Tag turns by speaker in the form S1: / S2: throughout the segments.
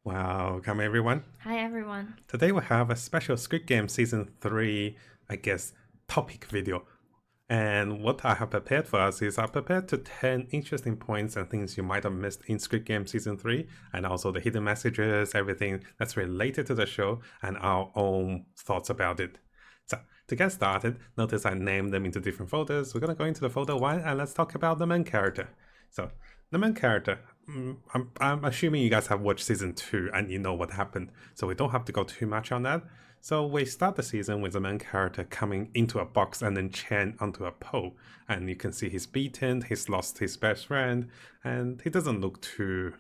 S1: Welcome everyone.
S2: Hi everyone.
S1: Today we have a special Squid Game Season 3, I guess, topic video. And what I have prepared for us is I prepared to 10 interesting points and things you might have missed in Squid Game Season 3, and also the hidden messages, everything that's related to the show, and our own thoughts about it. So, to get started, notice I named them into different folders. We're going to go into the folder 1 and let's talk about the main character. So, the main character, I'm assuming you guys have watched Season 2 and you know what happened, so we don't have to go too much on that. So we start the season with the main character coming into a box and then chained onto a pole. And you can see he's beaten, he's lost his best friend, and he doesn't look too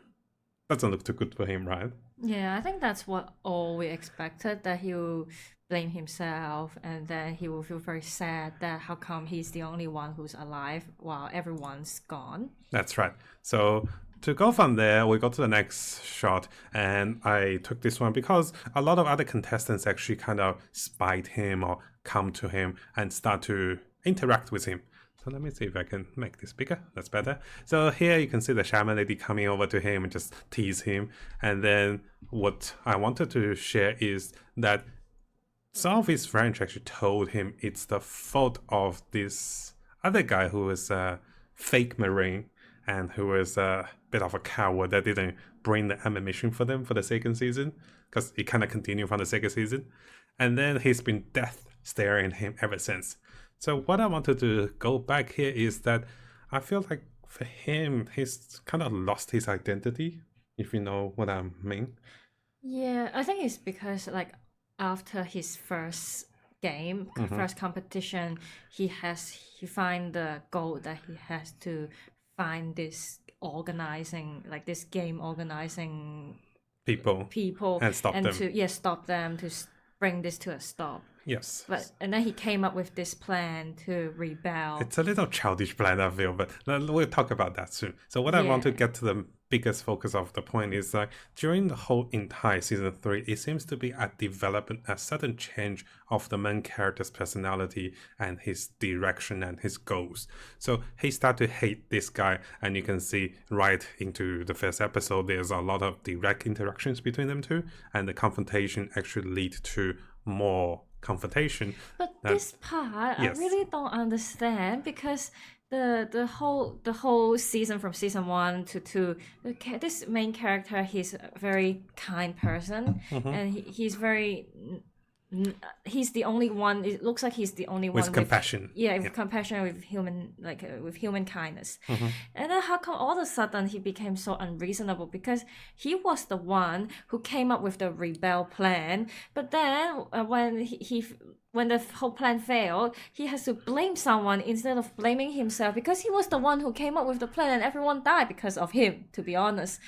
S1: good for him, right?
S2: Yeah, I think that's what all we expected, that he will blame himself and then he will feel very sad that how come he's the only one who's alive while everyone's gone.
S1: That's right. So to go from there, we go to the next shot, and I took this one because a lot of other contestants actually kind of spied him or come to him and start to interact with him. So let me see if I can make this bigger. That's better. So here you can see the shaman lady coming over to him and just tease him. And then what I wanted to share is that some of his friends actually told him it's the fault of this other guy who was a fake marine and who was a bit of a coward that didn't bring the ammunition for them for the second season, because it kind of continued from the second season. And then he's been death staring at him ever since. So what I wanted to go back here is that I feel like for him, he's kind of lost his identity, if you know what I mean.
S2: Yeah, I think it's because like after his first game, first competition, he find the goal that he has to find this organizing, like this game organizing
S1: People
S2: people
S1: and stop
S2: and
S1: them.
S2: to stop them to bring this to a stop.
S1: Yes.
S2: But and then he came up with this plan to rebel.
S1: It's a little childish plan, I feel, but we'll talk about that soon. So what I want to
S2: Yeah.
S1: get to the biggest focus of the point is that during the whole entire season 3, it seems to be a development, a sudden change of the main character's personality and his direction and his goals. So he started to hate this guy, and you can see right into the first episode, there's a lot of direct interactions between them two, and the confrontation actually lead to more confrontation.
S2: But this part I
S1: Yes.
S2: really don't understand because the whole season from season 1 to 2, this main character, he's a very kind person, and he's very he's the only one. It looks like he's the only one
S1: With compassion.
S2: yeah, with compassion, with human, like with human kindness. And then how come all of a sudden he became so unreasonable? Because he was the one who came up with the rebel plan, but then when when the whole plan failed, he has to blame someone instead of blaming himself, because he was the one who came up with the plan and everyone died because of him, to be honest.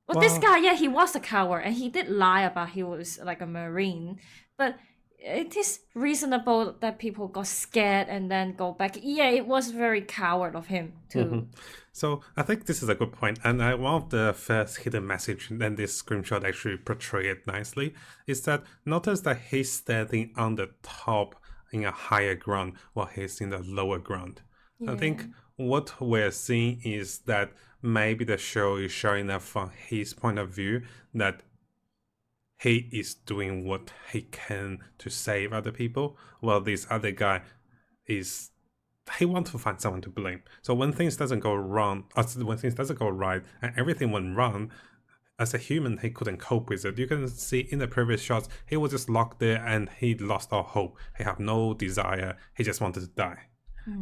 S2: Well, this guy, yeah, he was a coward and he did lie about he was like a marine, but it is reasonable that people got scared and then go back. Yeah, it was very coward of him to.
S1: So I think this is a good point, and one of the first hidden message, and this screenshot actually portray it nicely, is that notice that he's standing on the top in a higher ground while he's in the lower ground. I think what we're seeing is that maybe the show is showing that from his point of view that he is doing what he can to save other people, while this other guy is he wants to find someone to blame. So when things doesn't go wrong, when things doesn't go right, and everything went wrong, as a human, he couldn't cope with it. You can see in the previous shots, he was just locked there and he lost all hope. He had no desire. He just wanted to die.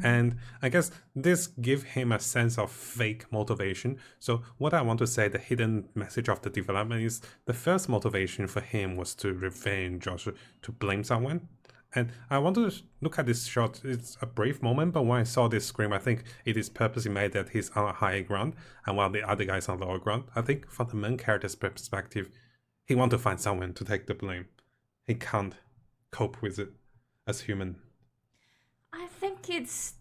S1: And I guess this give him a sense of fake motivation. So what I want to say, the hidden message of the development is the first motivation for him was to revenge or to blame someone. And I want to look at this shot. It's a brief moment, but when I saw this scream, I think it is purposely made that he's on a higher ground, and while the other guy's on lower ground. I think from the main character's perspective, he wants to find someone to take the blame. He can't cope with it as human.
S2: I think it's.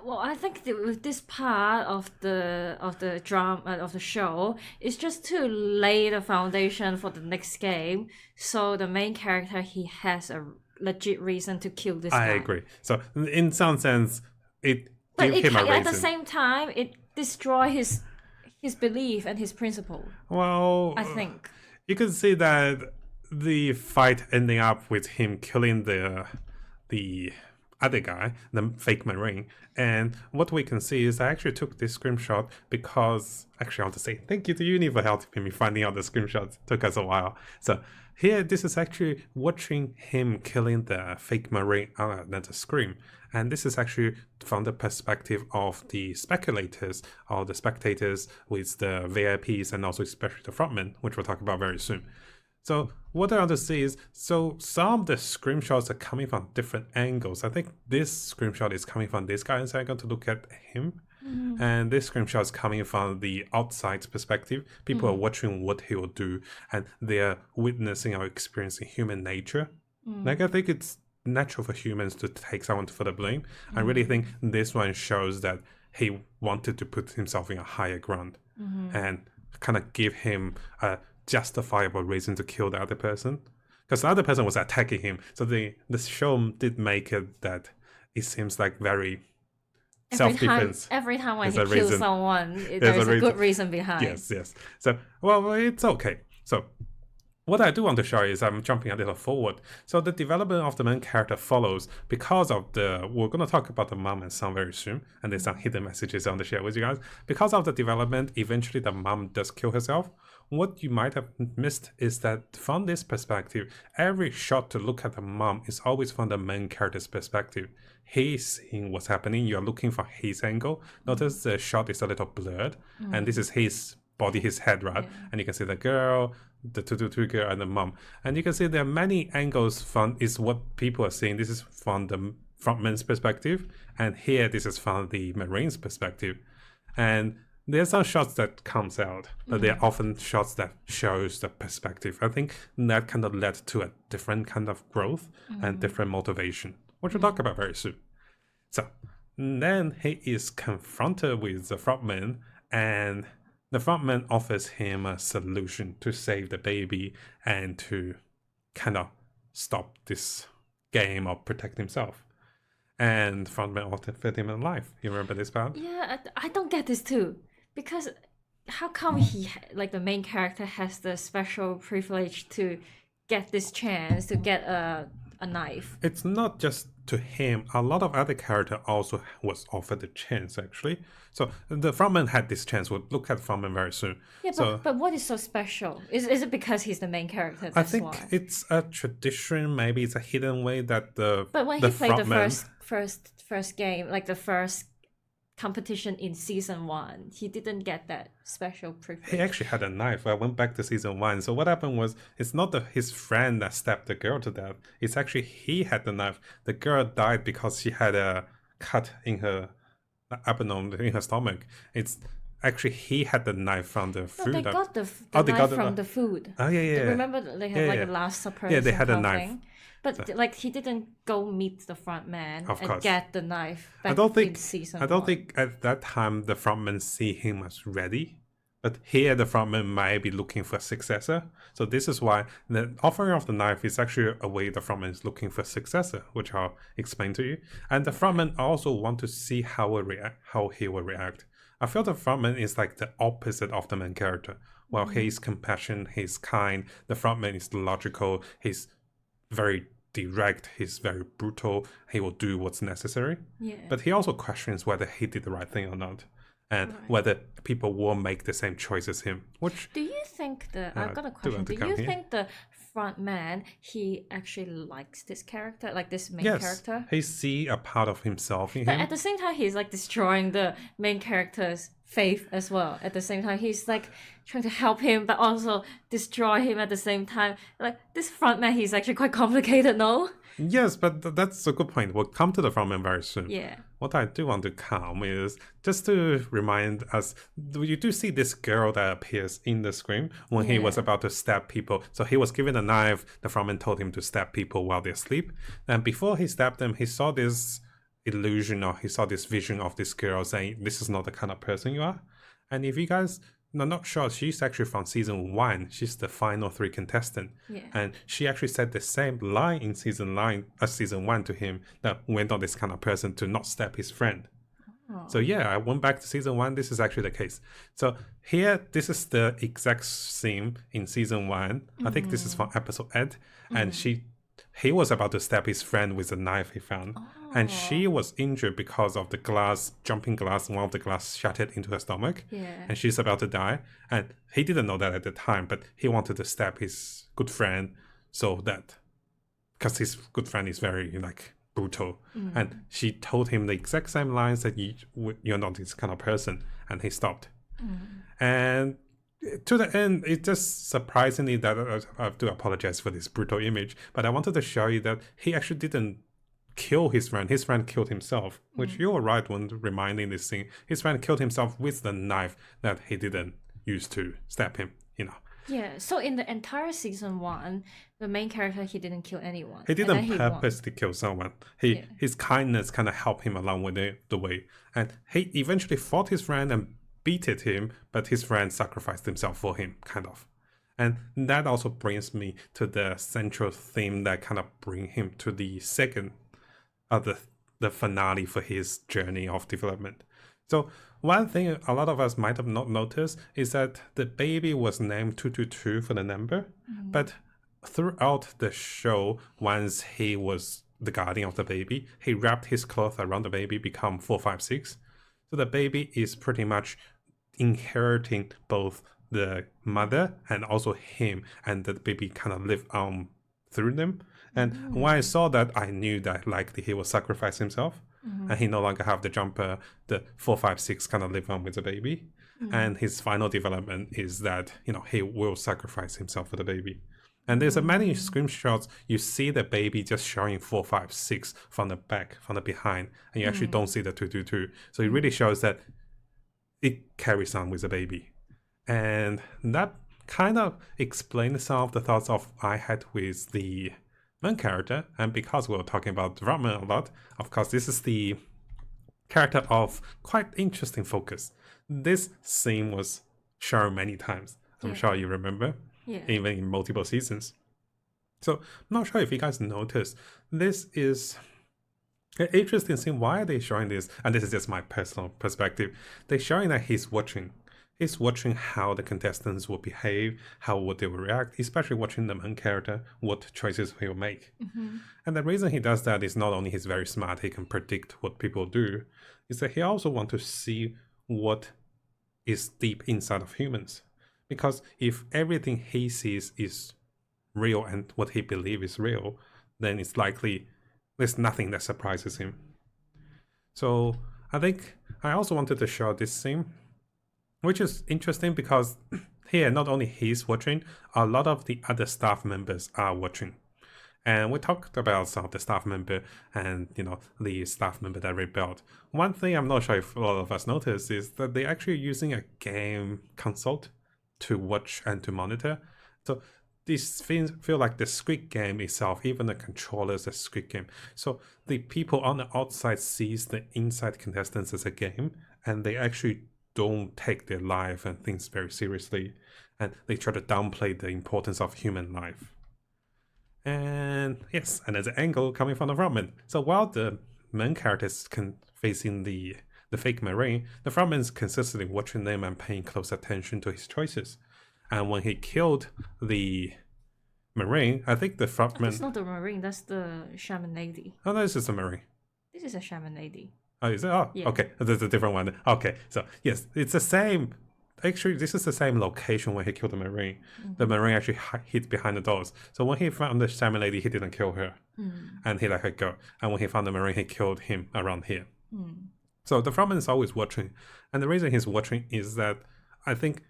S2: Well, I think that with this part of the drama of the show, it's just to lay the foundation for the next game. So the main character, he has a legit reason to kill this
S1: I
S2: guy.
S1: agree. So in some sense, it
S2: But
S1: gave him a
S2: at the
S1: reason.
S2: same time, it destroy his His belief and his principle,
S1: Well,
S2: I think.
S1: you can see that the fight ending up with him killing the other guy, the fake marine. And what we can see is I actually took this screenshot because actually I want to say thank you to Yunie for helping me finding out the screenshot. It took us a while. So here, this is actually watching him killing the fake marine on the screen. And this is actually from the perspective of the speculators or the spectators with the VIPs and also especially the frontmen, which we'll talk about very soon. So what I want to see is, so some of the screenshots are coming from different angles. I think this screenshot is coming from this guy's angle to look at him. And this screenshot is coming from the outside perspective. People are watching what he will do and they're witnessing or experiencing human nature. Like, I think it's natural for humans to take someone for the blame. I really think this one shows that he wanted to put himself in a higher ground and kind of give him a justifiable reason to kill the other person, because the other person was attacking him. So the show did make it that it seems like very self-defense.
S2: Every time when he
S1: There's a
S2: kills
S1: reason.
S2: someone,
S1: There's
S2: there's
S1: a
S2: a good
S1: reason.
S2: reason behind.
S1: Yes. So, well, it's okay. So what I do want to show is I'm jumping a little forward. So the development of the main character follows because of we're going to talk about the mom and son very soon, and there's some hidden messages I want to share with you guys. Because of the development, eventually the mom does kill herself. What you might have missed is that from this perspective, every shot to look at the mom is always from the main character's perspective. He's seeing what's happening, you're looking for his angle. Notice the shot is a little blurred, and this is his body, his head, right? Yeah. And you can see the girl, the two girl, and the mom. And you can see there are many angles from is what people are seeing. This is from the frontman's perspective, and here this is from the marine's perspective. And there's some shots that comes out, but they're often shots that shows the perspective. I think that kind of led to a different kind of growth and different motivation, which we'll talk about very soon. So then he is confronted with the frontman, and the frontman offers him a solution to save the baby and to kind of stop this game or protect himself. And frontman offered him a life. You remember this part?
S2: Yeah, I don't get this too. Because how come he, like the main character, has the special privilege to get this chance to get a knife?
S1: It's not just to him. A lot of other character also was offered the chance, actually. So the frontman had this chance. We'll look at frontman very soon.
S2: Yeah, but what is so special? Is it because he's the main character? That's
S1: I think
S2: why?
S1: it's a tradition. Maybe it's a hidden way that
S2: But when
S1: the
S2: he played
S1: frontman,
S2: the first game, like the first competition in season 1, he didn't get that special privilege.
S1: he actually had a knife. I went back to season 1. So what happened was, it's not his friend that stabbed the girl to death. It's actually he had the knife. The girl died because she had a cut in her abdomen, in her stomach. It's actually he had the knife from the food.
S2: No, they got the
S1: they
S2: knife
S1: got
S2: from the food.
S1: Oh yeah.
S2: Remember they had like a Last Supper.
S1: Yeah, they had a
S2: something?
S1: knife.
S2: But like he didn't go meet the front man
S1: Of
S2: and
S1: course.
S2: get the knife back
S1: I don't think
S2: in season
S1: I don't
S2: 1.
S1: think at that time the frontman see him as ready. But here the frontman might be looking for a successor. So this is why the offering of the knife is actually a way the frontman is looking for a successor, which I'll explain to you. And the frontman also want to see how he will react. I feel the frontman is like the opposite of the main character. While he's compassionate, he's kind, the frontman is logical, he's very direct, he's very brutal, he will do what's necessary.
S2: Yeah.
S1: But he also questions whether he did the right thing or not, and whether people will make the same choice as him. Which
S2: Do you think I've got a question. Do you think the front man, he actually likes this character, like this main character?
S1: he see a part of himself in
S2: But
S1: him.
S2: at the same time, he's like destroying the main character's faith as well. At the same time, he's like trying to help him, but also destroy him at the same time. Like this front man, he's actually quite complicated, no?
S1: Yes, but that's a good point. We'll come to the frontman very soon.
S2: Yeah.
S1: What I do want to come is just to remind us, you do see this girl that appears in the screen when he was about to stab people. So he was given a knife, the frontman told him to stab people while they sleep. And before he stabbed them, he saw this illusion, or he saw this vision of this girl saying, this is not the kind of person you are. And if you guys are not sure, she's actually from season 1. She's the final 3 contestant.
S2: Yeah.
S1: And she actually said the same line in season 1 to him, that we're not this kind of person to not stab his friend. So yeah, I went back to season 1. This is actually the case. So here, this is the exact scene in season 1. I think this is from episode 8, and he was about to stab his friend with a knife he found, and she was injured because of the glass, jumping glass. One of the glass shattered into her stomach, and she's about to die. And he didn't know that at the time, but he wanted to stab his good friend so that, because his good friend is very like brutal, and she told him the exact same lines that you're not this kind of person, and he stopped. And to the end, it's just surprisingly that I have to apologize for this brutal image, but I wanted to show you that he actually didn't kill his friend. His friend killed himself, which you were right when reminding this scene. His friend killed himself with the knife that he didn't use to stab him, you know.
S2: Yeah, so in the entire season 1, the main character, he didn't kill anyone.
S1: He didn't purposely kill someone. His kindness kind of helped him along with the way. And he eventually fought his friend and beated him, but his friend sacrificed himself for him, kind of. And that also brings me to the central theme that kind of bring him to the second of the finale for his journey of development. So one thing a lot of us might have not noticed is that the baby was named 222 for the number, but throughout the show, once he was the guardian of the baby, he wrapped his cloth around the baby, become 456. So the baby is pretty much inheriting both the mother and also him, and the baby kind of live on through them. And when I saw that, I knew that likely he will sacrifice himself, and he no longer have the jumper. The 456 kind of live on with the baby, and his final development is that he will sacrifice himself for the baby. And there's many screenshots. You see the baby just showing 456 from the back, from the behind, and you actually don't see the 222. So it really shows that it carries on with the baby, and that kind of explains some of the thoughts I had with the main character. And because we were talking about development a lot, of course, this is the character of quite interesting focus. This scene was shown many times. I'm sure you remember, even in multiple seasons. So I'm not sure if you guys noticed. This is an interesting scene. Why are they showing this? And this is just my personal perspective. They're showing that he's watching. He's watching how the contestants will behave, how would they react, especially watching the main character, what choices he'll make. And the reason he does that is not only he's very smart, he can predict what people do, is that he also wants to see what is deep inside of humans. Because if everything he sees is real and what he believes is real, then it's likely there's nothing that surprises him. So I think I also wanted to show this scene, which is interesting because here not only he's watching, a lot of the other staff members are watching. And we talked about some of the staff member and the staff member that rebelled. One thing I'm not sure if a lot of us noticed is that they're actually using a game console to watch and to monitor. So these things feel like the Squid game itself, even the controllers, a Squid game. So the people on the outside sees the inside contestants as a game, and they actually don't take their life and things very seriously, and they try to downplay the importance of human life. And yes, and there's an angle coming from the frontman. So while the main characters facing the fake Marine, the frontman is consistently watching them and paying close attention to his choices. And when he killed the Marine, I think the frontman...
S2: That's not the Marine, that's the Shaman lady.
S1: Oh, no, this is the Marine.
S2: This is a Shaman lady.
S1: Oh, is it? Oh, yeah. Okay. There's a different one. Okay, so yes, it's the same. Actually, this is the same location where he killed the Marine. The Marine actually hid behind the doors. So when he found the Shaman lady, he didn't kill her. And he let her go. And when he found the Marine, he killed him around here. So the frontman is always watching. And the reason he's watching is that I think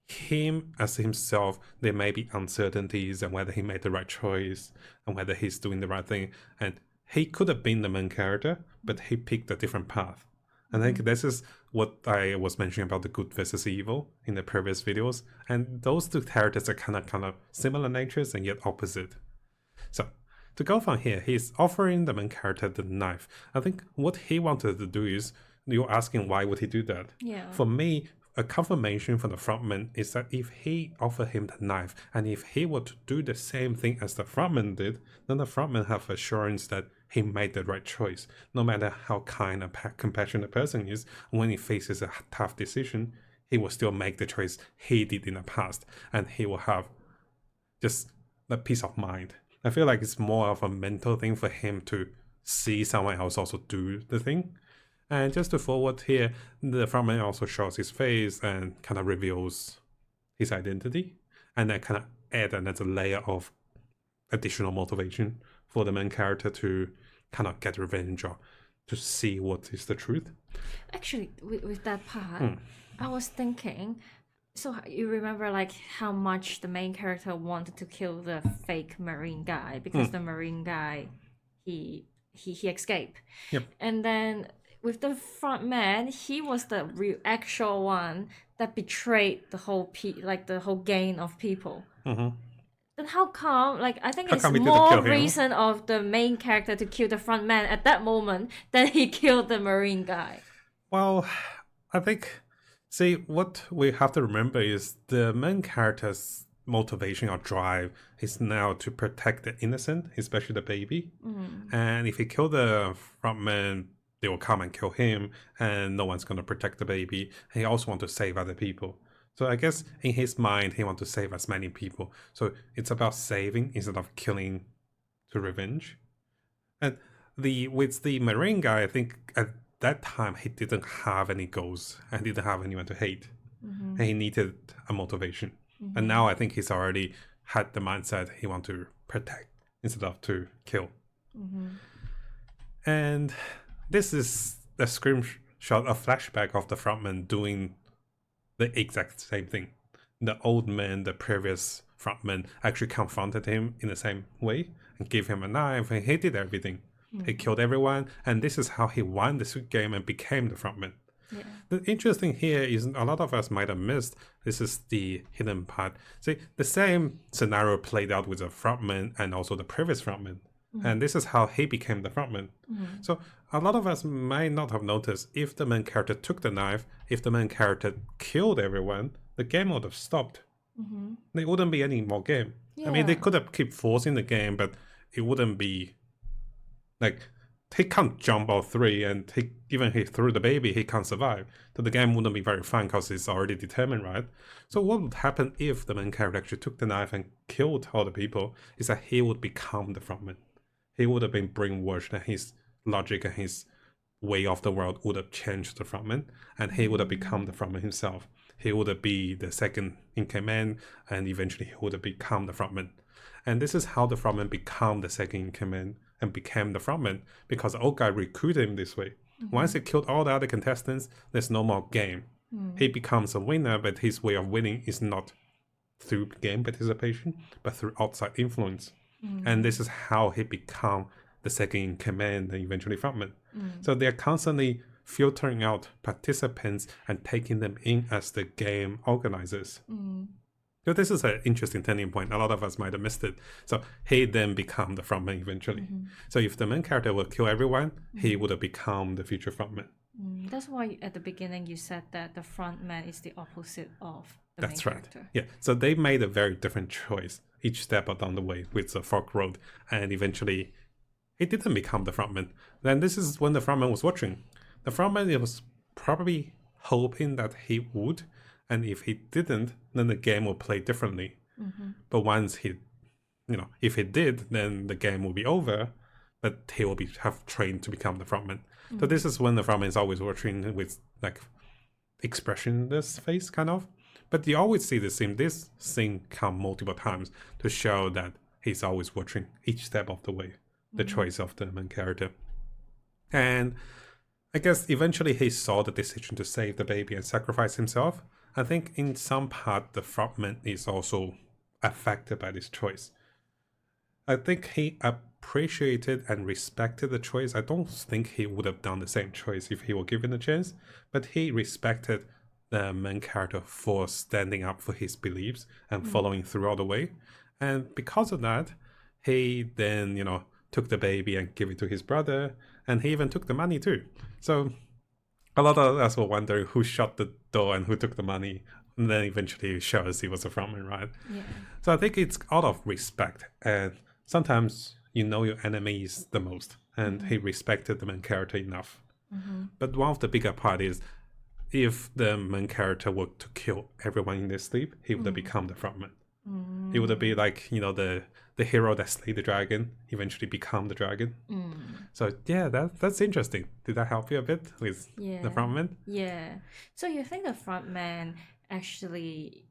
S1: him as himself, there may be uncertainties and whether he made the right choice and whether he's doing the right thing. And he could have been the main character, but he picked a different path. And I think this is what I was mentioning about the good versus evil in the previous videos. And those two characters are kind of similar natures and yet opposite. So to go from here, he's offering the main character the knife. I think what he wanted to do is, you're asking why would he do that?
S2: Yeah.
S1: For me, a confirmation from the frontman is that if he offered him the knife, and if he were to do the same thing as the frontman did, then the frontman have assurance that he made the right choice. No matter how kind and compassionate a person is, when he faces a tough decision, he will still make the choice he did in the past, and he will have just a peace of mind. I feel like it's more of a mental thing for him to see someone else also do the thing. And just to forward here, the frontman also shows his face and kind of reveals his identity, and then kind of add another layer of additional motivation for the main character to kind of get revenge or to see what is the truth.
S2: Actually, with that part, I was thinking. So you remember like how much the main character wanted to kill the fake marine guy because the marine guy he escaped,
S1: Yep.
S2: and then with the front man, he was the real actual one that betrayed the whole the whole gang of people. Then how come? Like I think
S1: How
S2: it's
S1: come he didn't
S2: more
S1: kill him?
S2: reason of the main character to kill the front man at that moment than he killed the marine guy.
S1: Well, I think, see, what we have to remember is the main character's motivation or drive is now to protect the innocent, especially the baby. And if he kill the frontman, they will come and kill him, and no one's going to protect the baby. He also want to save other people. So I guess in his mind, he want to save as many people. So it's about saving instead of killing to revenge. And with the marine guy, I think at that time he didn't have any goals and didn't have anyone to hate. And he needed a motivation. And now I think he's already had the mindset he want to protect instead of to kill. And this is a screenshot, a flashback of the frontman doing the exact same thing. The old man, the previous frontman, actually confronted him in the same way and gave him a knife, and he did everything. He killed everyone, and this is how he won the Squid game and became the frontman.
S2: Yeah.
S1: The interesting here is a lot of us might have missed. This is the hidden part. See, the same scenario played out with the frontman and also the previous frontman. And this is how he became the frontman. So a lot of us might not have noticed if the main character took the knife, if the main character killed everyone, the game would have stopped. There wouldn't be any more game. I mean, they
S2: Yeah.
S1: could have keep forcing the game, but it wouldn't be like he can't jump all three, and even he threw the baby, he can't survive. So the game wouldn't be very fun because it's already determined, right? So what would happen if the main character actually took the knife and killed all the people? Is that he would become the frontman. He would have been brainwashed, and his logic and his way of the world would have changed the frontman, and he would have become the frontman himself. He would have be the second in command, and eventually he would have become the frontman. And this is how the frontman become the second in command and became the frontman, because the old guy recruited him this way. Once he killed all the other contestants, there's no more game. He becomes a winner, but his way of winning is not through game participation, but through outside influence. And this is how he become the second in command and eventually frontman. So they're constantly filtering out participants and taking them in as the game organizers. So this is an interesting turning point. A lot of us might have missed it. So he then become the frontman eventually. So if the main character will kill everyone, he would have become the future frontman.
S2: That's why at the beginning you said that the front man is the opposite of the
S1: That's
S2: main
S1: right.
S2: character.
S1: Yeah. So they made a very different choice each step along the way with the fork road, and eventually he didn't become the frontman. Then this is when the frontman was watching. The frontman was probably hoping that he would, and if he didn't, then the game will play differently. But once he, if he did, then the game will be over, but he will have trained to become the frontman. So this is when the frontman is always watching with like expressionless face, kind of. But you always see this scene come multiple times to show that he's always watching each step of the way, the choice of the main character. And I guess eventually he saw the decision to save the baby and sacrifice himself. I think in some part the frontman is also affected by this choice. I think he appreciated and respected the choice. I don't think he would have done the same choice if he were given a chance, but he respected the main character for standing up for his beliefs and following through all the way. And because of that, he then, took the baby and gave it to his brother, and he even took the money too. So a lot of us were wondering who shut the door and who took the money. And then eventually it shows he was a frontman, right?
S2: Yeah.
S1: So I think it's out of respect. And sometimes you know your enemies the most. and he respected the main character enough.
S2: Mm-hmm.
S1: But one of the bigger part is, if the main character were to kill everyone in their sleep, he would have become the frontman. He would be like, the hero that slayed the dragon, eventually become the dragon. So yeah, that's interesting. Did that help you a bit with the frontman?
S2: Yeah. So you think the front man actually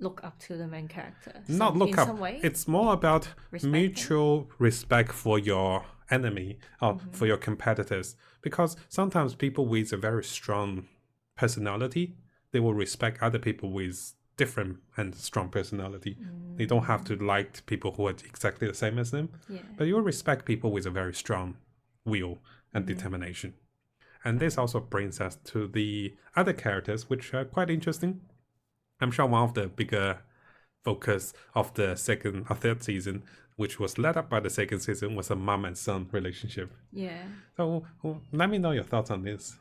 S2: look up to the main character?
S1: Not look
S2: in
S1: up.
S2: some way?
S1: It's more about
S2: Respect
S1: mutual respect for your enemy or for your competitors. Because sometimes people with a very strong personality, they will respect other people with different and strong personality. They don't have to like people who are exactly the same as them, but you will respect people with a very strong will and determination. And this also brings us to the other characters, which are quite interesting. I'm sure one of the bigger focus of the second or third season, which was led up by the second season, was a mom and son relationship.
S2: Yeah.
S1: So let me know your thoughts on this.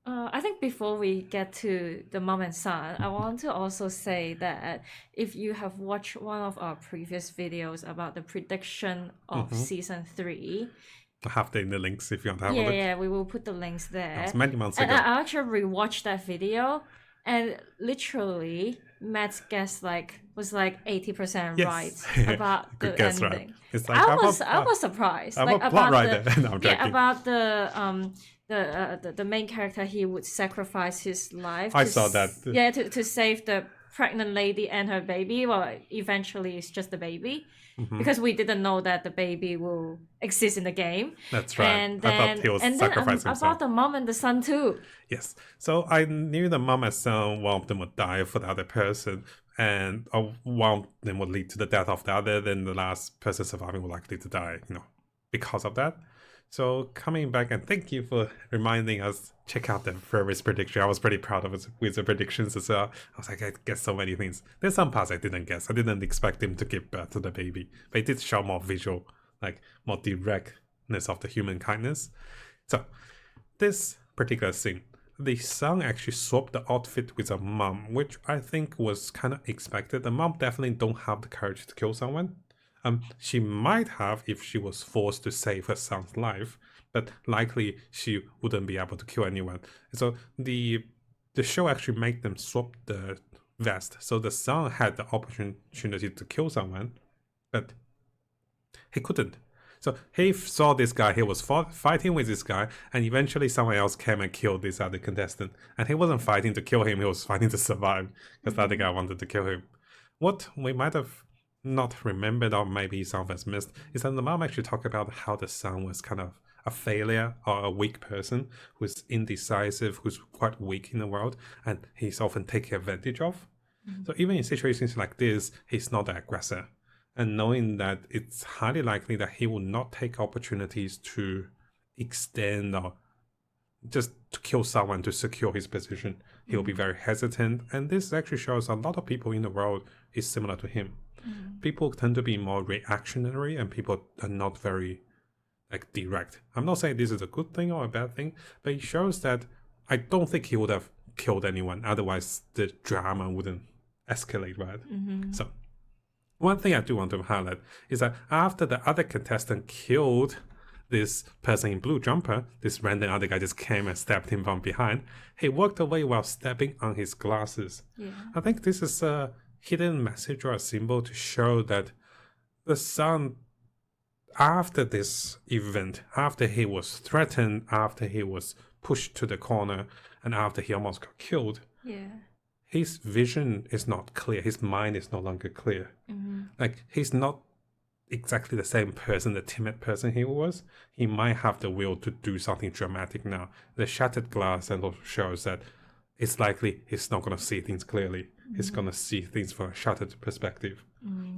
S2: I think before we get to the mom and son, I want to also say that if you have watched one of our previous videos about the prediction of season 3,
S1: I have the links if you want to have a look.
S2: Yeah, we will put the links there.
S1: That was many months
S2: and
S1: ago.
S2: I actually rewatched that video, and literally Matt's guess was 80% right about the
S1: guess,
S2: ending.
S1: right? It's like,
S2: I was surprised.
S1: I'm
S2: like
S1: a plot
S2: about
S1: writer.
S2: the,
S1: No, I'm joking.
S2: about the main character, he would sacrifice his life.
S1: I saw that.
S2: Yeah, to save the pregnant lady and her baby. Well, eventually it's just the baby. Because we didn't know that the baby will exist in the game.
S1: That's right.
S2: And then,
S1: I thought he was sacrificing himself.
S2: About the mom and the son too.
S1: Yes. So I knew the mom and son, one of them would die for the other person, and one of them would lead to the death of the other, then the last person surviving would likely to die, because of that. So coming back, and thank you for reminding us, check out the previous prediction. I was pretty proud of it with the predictions as well. I was like, I guess so many things. There's some parts I didn't guess. I didn't expect him to give birth to the baby. But it did show more visual, more directness of the human kindness. So this particular scene, the son actually swapped the outfit with a mom, which I think was kind of expected. The mom definitely don't have the courage to kill someone. She might have if she was forced to save her son's life, but likely she wouldn't be able to kill anyone. So the show actually made them swap the vest. So the son had the opportunity to kill someone, but he couldn't. So he saw this guy, he was fighting with this guy, and eventually someone else came and killed this other contestant. And he wasn't fighting to kill him, he was fighting to survive, because the other guy wanted to kill him. What we might have not remembered, or maybe some of us missed, is that the mom actually talked about how the son was kind of a failure or a weak person who's indecisive, who's quite weak in the world, and he's often taken advantage of. So even in situations like this, he's not the aggressor. And knowing that it's highly likely that he will not take opportunities to extend or just to kill someone to secure his position, he'll be very hesitant. And this actually shows a lot of people in the world is similar to him. People tend to be more reactionary, and people are not very direct. I'm not saying this is a good thing or a bad thing, but it shows that I don't think he would have killed anyone. Otherwise, the drama wouldn't escalate, right? So one thing I do want to highlight is that after the other contestant killed this person in blue jumper, this random other guy just came and stabbed him from behind. He walked away while stepping on his glasses. I think this is a hidden message or a symbol to show that the son, after this event, after he was threatened, after he was pushed to the corner, and after he almost got killed, his vision is not clear. His mind is no longer clear. He's not exactly the same person, the timid person he was. He might have the will to do something dramatic now. The shattered glass and also shows that it's likely he's not going to see things clearly. He's going to see things from a shattered perspective.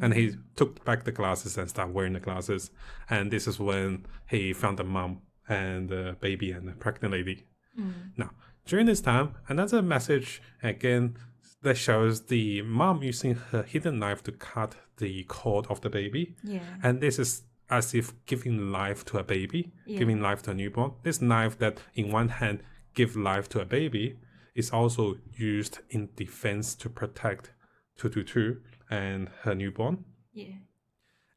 S1: And he took back the glasses and started wearing the glasses. And this is when he found the mom and the baby and the pregnant lady. Now, during this time, another message again that shows the mom using her hidden knife to cut the cord of the baby. And this is as if giving life to a baby, giving life to a newborn. This knife that in one hand give life to a baby is also used in defense to protect 222 and her newborn.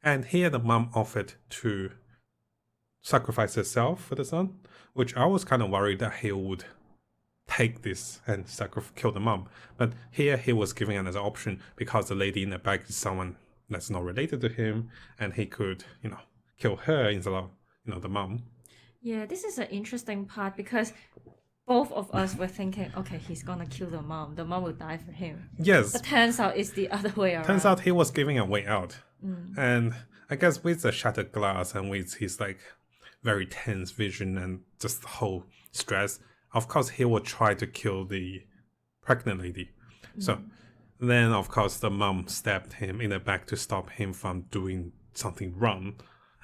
S1: And here the mom offered to sacrifice herself for the son, which I was kind of worried that he would take this and kill the mom. But here he was giving another option because the lady in the back is someone that's not related to him, and he could, kill her instead of, the mom.
S2: Yeah, this is an interesting part because both of us were thinking, okay, he's gonna kill the mom. The mom will die for him.
S1: Yes.
S2: But turns out it's the other way around.
S1: Turns out he was giving a way out. And I guess with the shattered glass and with his like very tense vision and just the whole stress, of course he will try to kill the pregnant lady. So then of course the mom stabbed him in the back to stop him from doing something wrong.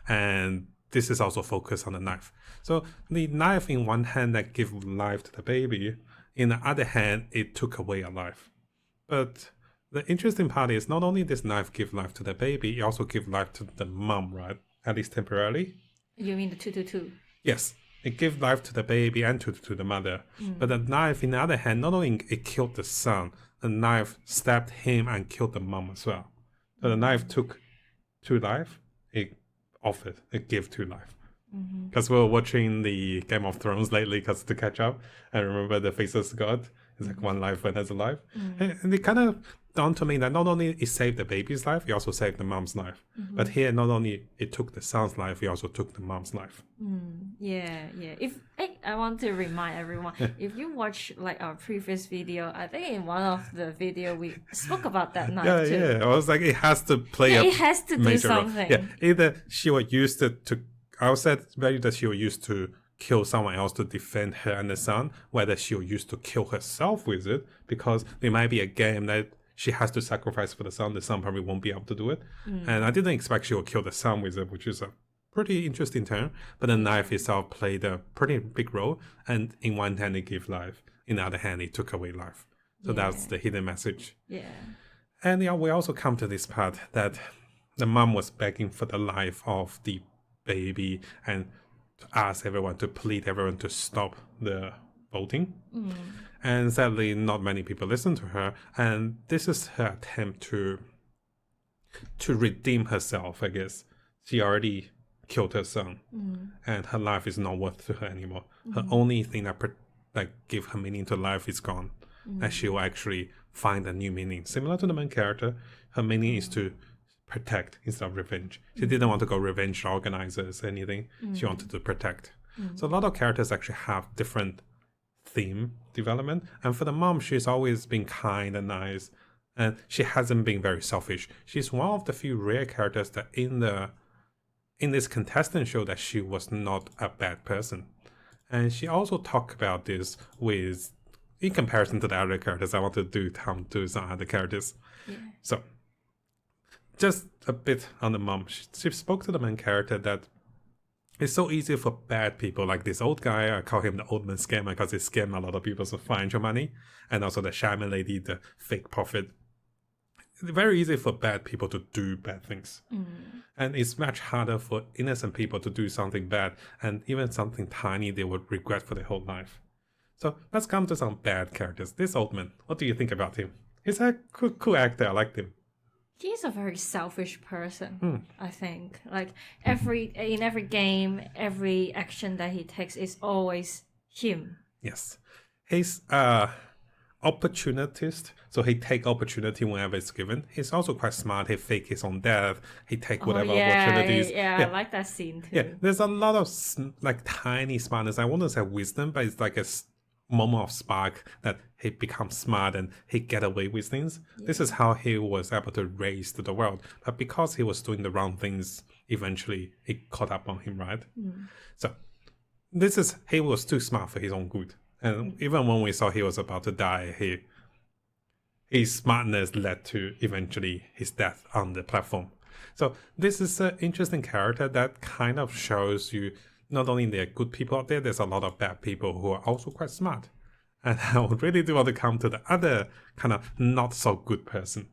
S1: And this is also focused on the knife. So the knife in one hand that gives life to the baby, in the other hand it took away a life. But the interesting part is not only this knife give life to the baby, it also give life to the mom, right? At least temporarily.
S2: You mean the 222?
S1: Yes, it gave life to the baby and to the mother. But the knife, in the other hand, not only it killed the son, the knife stabbed him and killed the mom as well. So the knife took 2 life, it gave 2 life. Because we were watching the Game of Thrones lately, because to catch up, I remember the Faceless God. It's like 1 life when there's a life. And it kind of dawned to me that not only it saved the baby's life, it also saved the mom's life. But here, not only it took the son's life, it also took the mom's life.
S2: Yeah. If I want to remind everyone, if you watch like our previous video, I think in one of the video we spoke about that knife too.
S1: Yeah. I was like, it has to play
S2: it has to do
S1: major role.
S2: something.
S1: Yeah, either she was used to I said value that she was used to kill someone else to defend her and the son, whether she was used to kill herself with it, because there might be a game that she has to sacrifice for the son probably won't be able to do it. And I didn't expect she would kill the son with it, which is a pretty interesting turn. But the knife itself played a pretty big role, and in one hand it gave life, in the other hand it took away life. So that's the hidden message.
S2: Yeah.
S1: And we also come to this part that the mom was begging for the life of the baby and to ask everyone, to plead everyone to stop the voting. And sadly, not many people listen to her. And this is her attempt to redeem herself, I guess. She already killed her son, and her life is not worth to her anymore. Her only thing that give her meaning to life is gone. And she will actually find a new meaning. Similar to the main character, her meaning is to protect instead of revenge. She didn't want to go revenge organizers or anything. She wanted to protect. So a lot of characters actually have different theme development. And for the mom, she's always been kind and nice, and she hasn't been very selfish. She's one of the few rare characters that in this contestant show that she was not a bad person. And she also talked about this with, in comparison to the other characters, I want to do some other characters. So just a bit on the mom. She spoke to the main character that it's so easy for bad people, like this old guy, I call him the old man scammer because he scammed a lot of people's financial money, and also the shaman lady, the fake prophet. It's very easy for bad people to do bad things. And it's much harder for innocent people to do something bad, and even something tiny they would regret for their whole life. So let's come to some bad characters. This old man, what do you think about him? He's a cool actor, I liked him.
S2: He's a very selfish person, I think. Like in every game, every action that he takes is always him.
S1: Yes. He's opportunist, so he take opportunity whenever it's given. He's also quite smart. He fake his own death. He take whatever opportunities.
S2: Yeah, I like that scene too.
S1: Yeah, there's a lot of like tiny smartness. I wouldn't say wisdom, but it's like a moment of spark that he becomes smart and he get away with things. This is how he was able to raise to the world. But because he was doing the wrong things, eventually it caught up on him, right? So he was too smart for his own good. And even when we saw he was about to die, his smartness led to eventually his death on the platform. So this is an interesting character that kind of shows you not only there are good people out there, there's a lot of bad people who are also quite smart. And I would really do want to come to the other kind of not so good person.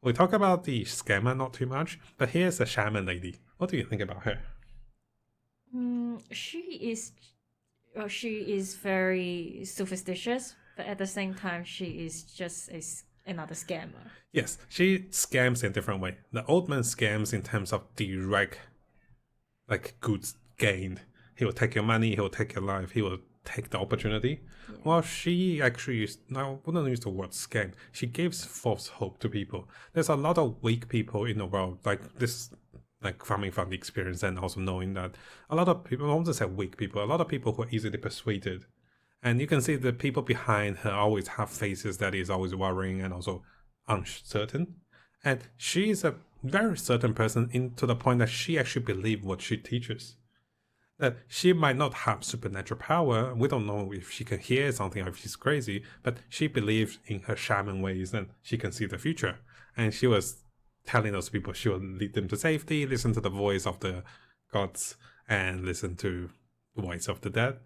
S1: We talk about the scammer not too much, but here's the shaman lady. What do you think about her?
S2: She is very superstitious, but at the same time, she is just another scammer.
S1: Yes, she scams in a different way. The old man scams in terms of direct, like goods gained. He will take your money, he will take your life, he will take the opportunity.
S2: Yeah.
S1: Well, she actually used, I wouldn't use the word scam. She gives false hope to people. There's a lot of weak people in the world, like this, like coming from the experience and also knowing that a lot of people, I won't say weak people, a lot of people who are easily persuaded. And you can see the people behind her always have faces that is always worrying and also uncertain. And she is a very certain person to the point that she actually believes what she teaches. That she might not have supernatural power. We don't know if she can hear something or if she's crazy, but she believes in her shaman ways and she can see the future. And she was telling those people she will lead them to safety, listen to the voice of the gods, and listen to the voice of the dead.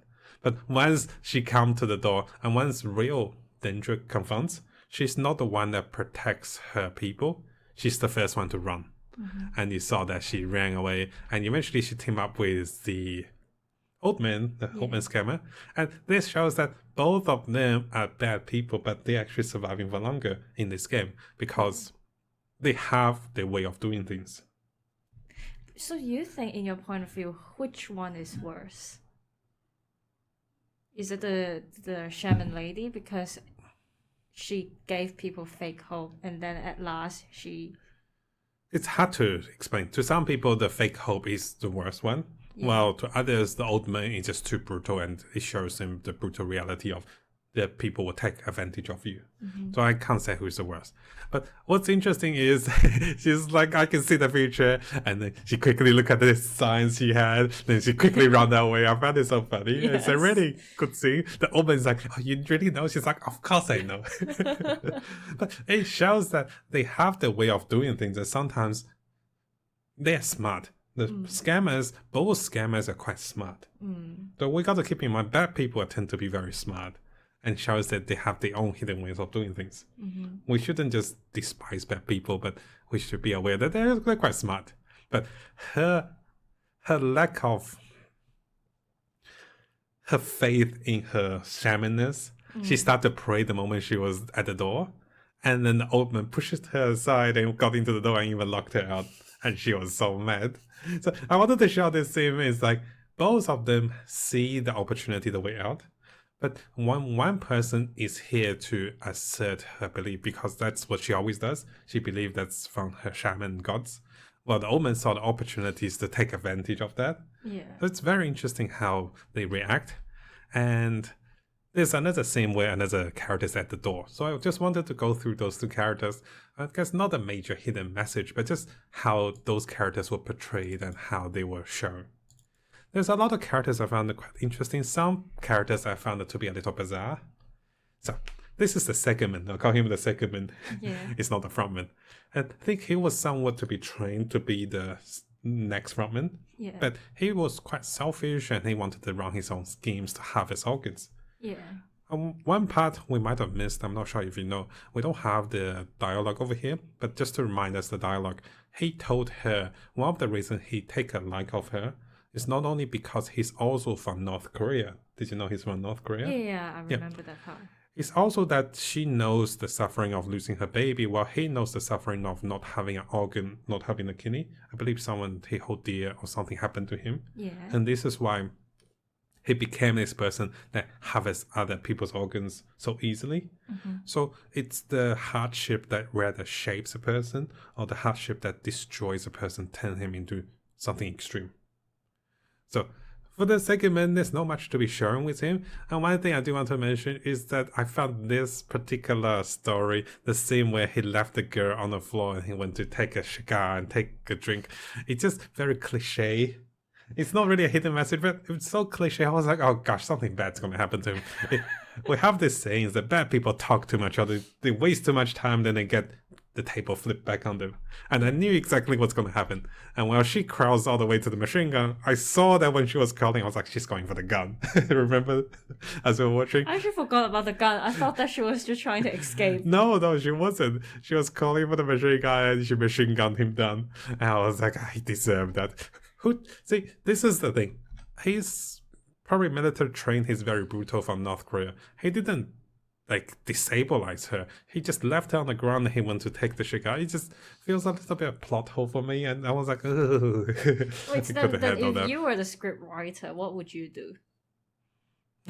S1: But once she comes to the door and once real danger confronts, she's not the one that protects her people. She's the first one to run. Mm-hmm. And you saw that she ran away, and eventually she teamed up with the old man, old man scammer. And this shows that both of them are bad people, but they're actually surviving for longer in this game because they have their way of doing things.
S2: So you think, in your point of view, which one is worse? Is it the shaman lady because she gave people fake hope and then at last she...
S1: It's hard to explain. To some people, the fake hope is the worst one. Yeah. While to others, the old man is just too brutal and it shows them the brutal reality of that people will take advantage of you. Mm-hmm. So I can't say who's the worst. But what's interesting is she's like, I can see the future. And then she quickly look at the signs she had. Then she quickly run that way. I found it so funny. Yes. It's a really good scene. The old man's like, oh, you really know? She's like, of course I know. But it shows that they have their way of doing things. And sometimes they're smart. The scammers, both scammers are quite smart. So we got to keep in mind, bad people tend to be very smart. And shows that they have their own hidden ways of doing things. Mm-hmm. We shouldn't just despise bad people, but we should be aware that they're quite smart. But her lack of her faith in her shamanness, she started to pray the moment she was at the door, and then the old man pushed her aside and got into the door and even locked her out, and she was so mad. So I wanted to show this scene is like both of them see the opportunity the way out. But one person is here to assert her belief because that's what she always does. She believes that's from her shaman gods. Well, the old man saw the opportunities to take advantage of that. Yeah. So it's very interesting how they react. And there's another scene where another character is at the door. So I just wanted to go through those two characters. I guess not a major hidden message, but just how those characters were portrayed and how they were shown. There's a lot of characters I found quite interesting. Some characters I found to be a little bizarre. So this is the second man. I'll call him the second man. Yeah. It's not the frontman. I think he was somewhat to be trained to be the next frontman. Yeah. But he was quite selfish and he wanted to run his own schemes to harvest organs. Yeah. One part we might have missed, I'm not sure if you know, we don't have the dialogue over here, but just to remind us the dialogue, he told her one of the reasons he take a like of her it's not only because he's also from North Korea. Did you know he's from North Korea?
S2: Yeah, I remember that part.
S1: It's also that she knows the suffering of losing her baby, while he knows the suffering of not having an organ, not having a kidney. I believe someone he hold dear or something happened to him. Yeah. And this is why he became this person that harvests other people's organs so easily. Mm-hmm. So it's the hardship that rather shapes a person, or the hardship that destroys a person, turn him into something extreme. So for the second man, there's not much to be shown with him. And one thing I do want to mention is that I found this particular story, the scene where he left the girl on the floor and he went to take a cigar and take a drink. It's just very cliche. It's not really a hidden message, but it's so cliche. I was like, oh gosh, something bad's going to happen to him. We have this saying that bad people talk too much or they waste too much time, then they get the table flipped back on them. And I knew exactly what's going to happen. And while she crawls all the way to the machine gun, I saw that when she was calling, I was like, she's going for the gun. Remember as we were watching?
S2: I actually forgot about the gun. I thought that she was just trying to escape.
S1: No, she wasn't. She was calling for the machine gun and she machine gunned him down. And I was like, I deserve that. See, this is the thing. He's probably military trained. He's very brutal from North Korea. He didn't like destabilize her. He just left her on the ground and he went to take the cigar. It just feels a little bit of plot hole for me, and I was like, ugh.
S2: Wait,
S1: I
S2: then,
S1: couldn't
S2: then
S1: handle
S2: if
S1: that.
S2: you were the script writer, what would you do?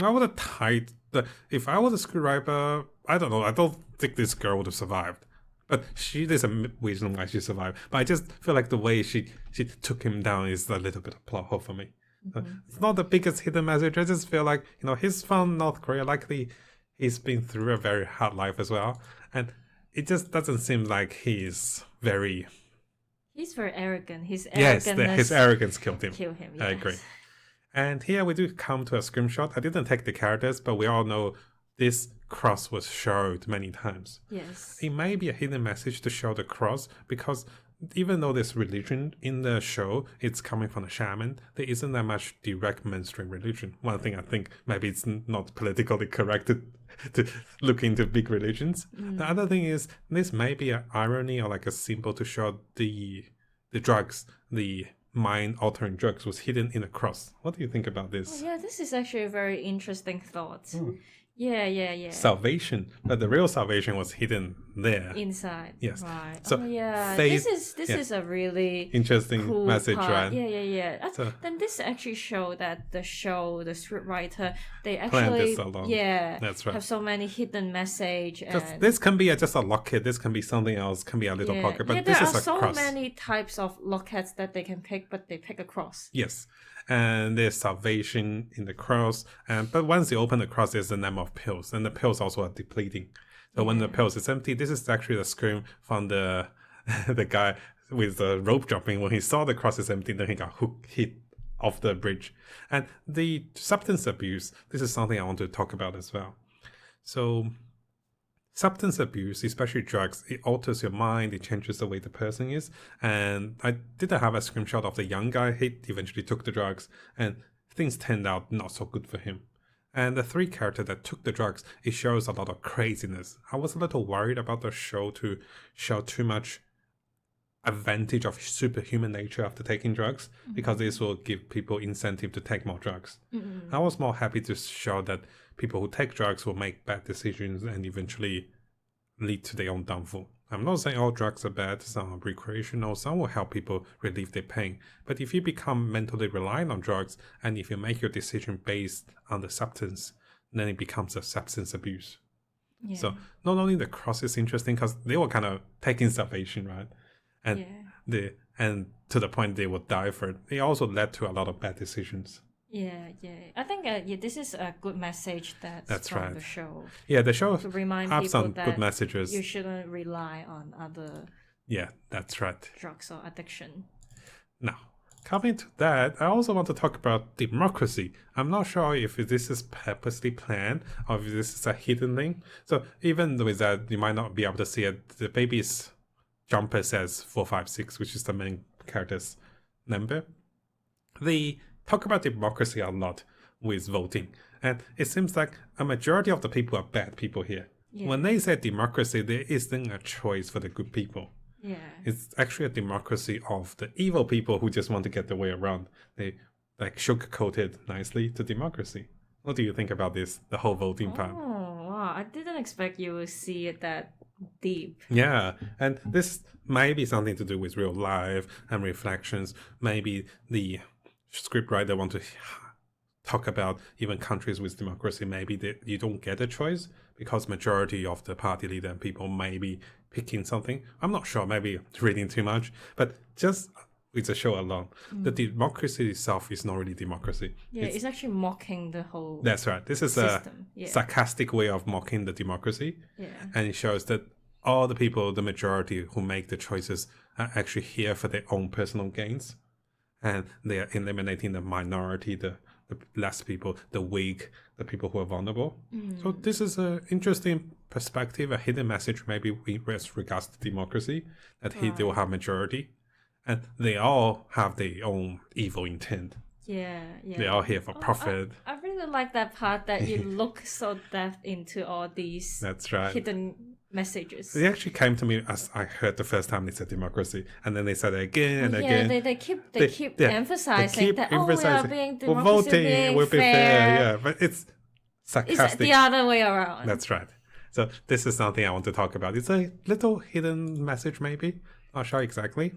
S1: I would have tied the. If I was a scriptwriter, I don't know. I don't think this girl would have survived. But there's a reason why she survived. But I just feel like the way she took him down is a little bit of plot hole for me. It's not the biggest hidden message. I just feel like, he's from North Korea. Likely he's been through a very hard life as well. And it just doesn't seem like he's very.
S2: He's very arrogant. His
S1: Yes,
S2: arrogance
S1: his arrogance killed him.
S2: kill him.
S1: I
S2: Yes.
S1: agree. And here we do come to a screenshot. I didn't take the characters, but we all know this cross was showed many times.
S2: Yes.
S1: It may be a hidden message to show the cross because even though there's religion in the show, it's coming from a shaman. There isn't that much direct mainstream religion. One thing I think maybe it's not politically correct to look into big religions. The other thing is this may be an irony or like a symbol to show the drugs, the mind-altering drugs was hidden in a cross. What do you think about this?
S2: Yeah, this is actually a very interesting thought. Yeah.
S1: Salvation, but the real salvation was hidden there.
S2: Inside.
S1: Yes.
S2: Right.
S1: So
S2: This is a really
S1: interesting
S2: cool
S1: message,
S2: part.
S1: right?
S2: Yeah.
S1: So-
S2: Then this actually show that the scriptwriter, they
S1: Planned
S2: actually
S1: this along. That's right.
S2: have so many hidden message and
S1: This can be just a locket. This can be something else. Can be a little pocket. But
S2: there
S1: this is
S2: are
S1: a
S2: so
S1: cross.
S2: many types of lockets that they can pick, but they pick a cross.
S1: Yes, and there's salvation in the cross. But once you open the cross, there's the number of pills, and the pills also are depleting. So when the pills is empty, this is actually the scream from the the guy with the rope jumping. When he saw the cross is empty, then he got hit off the bridge. And the substance abuse. This is something I want to talk about as well. So substance abuse, especially drugs, it alters your mind, it changes the way the person is. And I did have a screenshot of the young guy. He eventually took the drugs and things turned out not so good for him. And the three characters that took the drugs, it shows a lot of craziness. I was a little worried about the show to show too much advantage of superhuman nature after taking drugs, because this will give people incentive to take more drugs. I was more happy to show that people who take drugs will make bad decisions and eventually lead to their own downfall. I'm not saying all drugs are bad, some are recreational, some will help people relieve their pain. But if you become mentally reliant on drugs, and if you make your decision based on the substance, then it becomes a substance abuse.
S2: Yeah.
S1: So not only the cross is interesting because they were kind of taking salvation, right? And and to the point they would die for it. It also led to a lot of bad decisions.
S2: Yeah. I think this is a good message that's from
S1: right.
S2: the show.
S1: Yeah, the show
S2: To remind
S1: have
S2: people
S1: some
S2: that
S1: good messages.
S2: you shouldn't rely on other
S1: Yeah, that's right.
S2: drugs or addiction.
S1: Now, coming to that, I also want to talk about democracy. I'm not sure if this is purposely planned or if this is a hidden thing. So even with that, you might not be able to see it. The baby's jumper says 456, which is the main character's number. They talk about democracy a lot with voting. And it seems like a majority of the people are bad people here.
S2: Yeah.
S1: When they say democracy, there isn't a choice for the good people.
S2: Yeah.
S1: It's actually a democracy of the evil people who just want to get their way around. They like sugarcoated nicely to democracy. What do you think about this, the whole voting part?
S2: Oh, wow. I didn't expect you would see it that deep.
S1: Yeah, and this may be something to do with real life and reflections. Maybe the scriptwriter want to talk about even countries with democracy. Maybe you don't get a choice because majority of the party leader and people may be picking something. I'm not sure, maybe reading too much, but just with the show alone, the democracy itself is not really democracy.
S2: Yeah, it's actually mocking the whole
S1: That's right. This is
S2: system.
S1: a sarcastic way of mocking the democracy.
S2: Yeah.
S1: And it shows that all the people, the majority who make the choices are actually here for their own personal gains. And they are eliminating the minority, the less people, the weak, the people who are vulnerable. So this is an interesting perspective, a hidden message maybe with regards to democracy, that they will have majority. And they all have their own evil intent.
S2: Yeah.
S1: They're all here for profit.
S2: I really like that part that you look so depth into all these
S1: That's right.
S2: hidden messages.
S1: It actually came to me as I heard the first time they said democracy, and then they said it again and again.
S2: They keep emphasizing that we are being
S1: we're
S2: democracy,
S1: voting,
S2: being
S1: we'll be fair. Yeah, but it's
S2: It's
S1: sarcastic.
S2: the other way around.
S1: That's right. So this is something I want to talk about. It's a little hidden message, maybe. Not sure exactly.